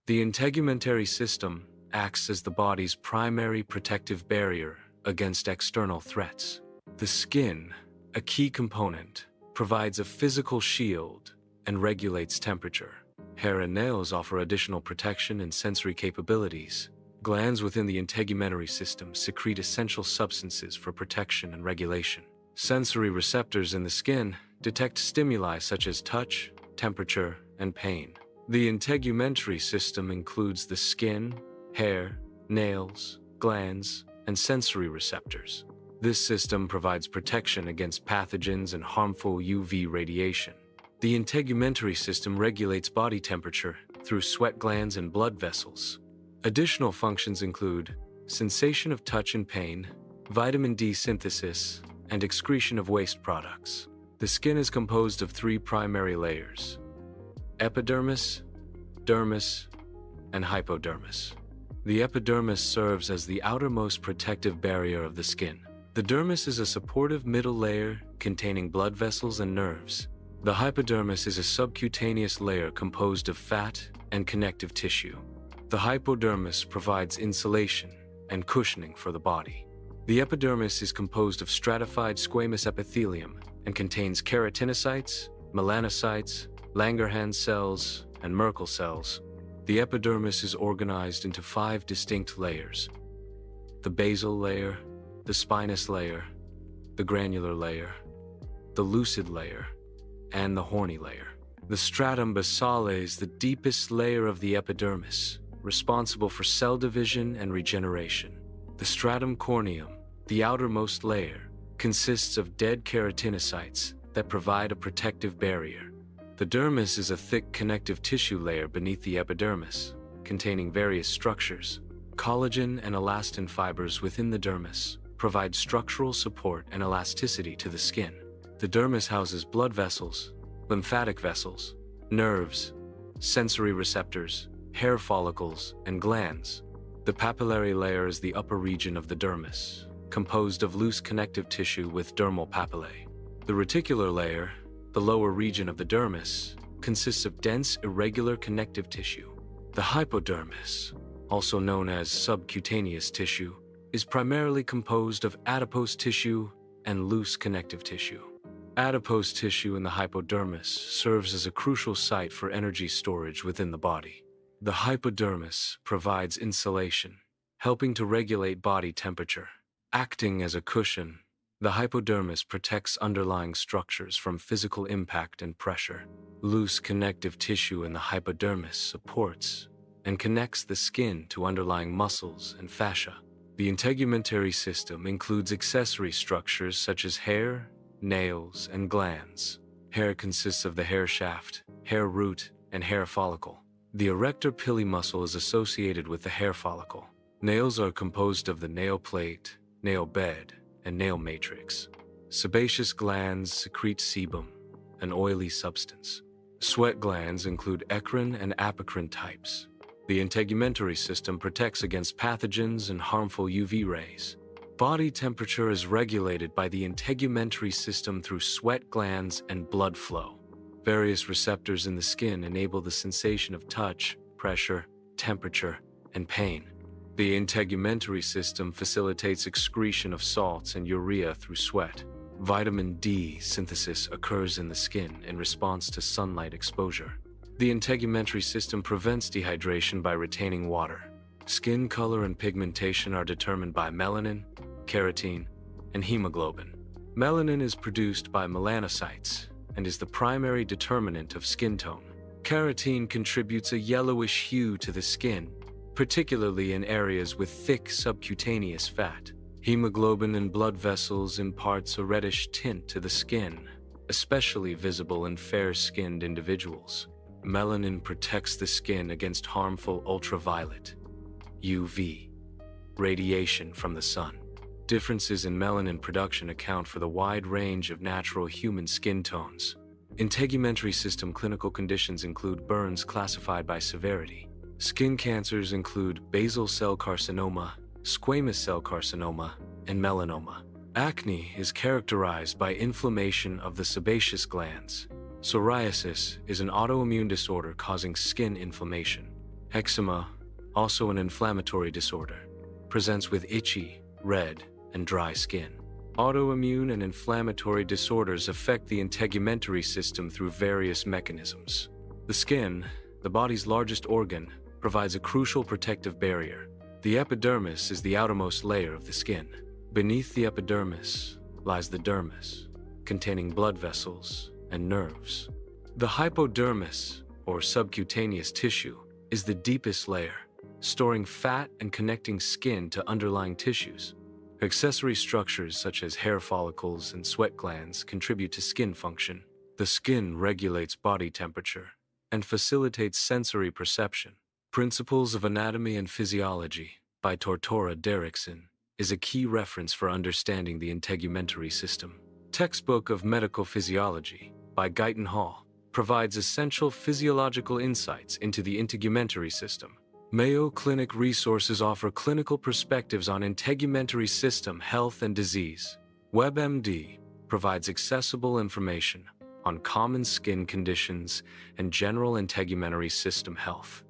The integumentary system acts as the body's primary protective barrier against external threats. The skin, a key component, provides a physical shield and regulates temperature. Hair and nails offer additional protection and sensory capabilities. Glands within the integumentary system secrete essential substances for protection and regulation. Sensory receptors in the skin detect stimuli such as touch, temperature, and pain. The integumentary system includes the skin, hair, nails, glands, and sensory receptors. This system provides protection against pathogens and harmful UV radiation. The integumentary system regulates body temperature through sweat glands and blood vessels. Additional functions include sensation of touch and pain, vitamin D synthesis, and excretion of waste products. The skin is composed of 3 primary layers: epidermis, dermis, and hypodermis. The epidermis serves as the outermost protective barrier of the skin. The dermis is a supportive middle layer containing blood vessels and nerves. The hypodermis is a subcutaneous layer composed of fat and connective tissue. The hypodermis provides insulation and cushioning for the body. The epidermis is composed of stratified squamous epithelium and contains keratinocytes, melanocytes, Langerhans cells, and Merkel cells. The epidermis is organized into 5 distinct layers: the basal layer, the spinous layer, the granular layer, the lucid layer, and the horny layer. The stratum basale is the deepest layer of the epidermis, responsible for cell division and regeneration. The stratum corneum, the outermost layer, consists of dead keratinocytes that provide a protective barrier. The dermis is a thick connective tissue layer beneath the epidermis, containing various structures. Collagen and elastin fibers within the dermis provide structural support and elasticity to the skin. The dermis houses blood vessels, lymphatic vessels, nerves, sensory receptors, hair follicles, and glands. The papillary layer is the upper region of the dermis, composed of loose connective tissue with dermal papillae. The reticular layer, the lower region of the dermis, consists of dense, irregular connective tissue. The hypodermis, also known as subcutaneous tissue, is primarily composed of adipose tissue and loose connective tissue. Adipose tissue in the hypodermis serves as a crucial site for energy storage within the body. The hypodermis provides insulation, helping to regulate body temperature. Acting as a cushion, the hypodermis protects underlying structures from physical impact and pressure. Loose connective tissue in the hypodermis supports and connects the skin to underlying muscles and fascia. The integumentary system includes accessory structures such as hair, nails, and glands. Hair consists of the hair shaft, hair root, and hair follicle. The erector pili muscle is associated with the hair follicle. Nails are composed of the nail plate, nail bed, and nail matrix. Sebaceous glands secrete sebum, an oily substance. Sweat glands include eccrine and apocrine types. The integumentary system protects against pathogens and harmful UV rays. Body temperature is regulated by the integumentary system through sweat glands and blood flow. Various receptors in the skin enable the sensation of touch, pressure, temperature, and pain. The integumentary system facilitates excretion of salts and urea through sweat. Vitamin D synthesis occurs in the skin in response to sunlight exposure. The integumentary system prevents dehydration by retaining water. Skin color and pigmentation are determined by melanin, keratin, and hemoglobin. Melanin is produced by melanocytes and is the primary determinant of skin tone. Keratin contributes a yellowish hue to the skin, particularly in areas with thick subcutaneous fat. Hemoglobin in blood vessels imparts a reddish tint to the skin, especially visible in fair-skinned individuals. Melanin protects the skin against harmful ultraviolet (UV) radiation from the sun. Differences in melanin production account for the wide range of natural human skin tones. Integumentary system clinical conditions include burns classified by severity. Skin cancers include basal cell carcinoma, squamous cell carcinoma, and melanoma. Acne is characterized by inflammation of the sebaceous glands. Psoriasis is an autoimmune disorder causing skin inflammation. Eczema, also an inflammatory disorder, presents with itchy, red, and dry skin. Autoimmune and inflammatory disorders affect the integumentary system through various mechanisms. The skin, the body's largest organ, provides a crucial protective barrier. The epidermis is the outermost layer of the skin. Beneath the epidermis lies the dermis, containing blood vessels and nerves. The hypodermis, or subcutaneous tissue, is the deepest layer, storing fat and connecting skin to underlying tissues. Accessory structures such as hair follicles and sweat glands contribute to skin function. The skin regulates body temperature and facilitates sensory perception. Principles of Anatomy and Physiology by Tortora Derrickson is a key reference for understanding the integumentary system. Textbook of Medical Physiology by Guyton Hall provides essential physiological insights into the integumentary system. Mayo Clinic resources offer clinical perspectives on integumentary system health and disease. WebMD provides accessible information on common skin conditions and general integumentary system health.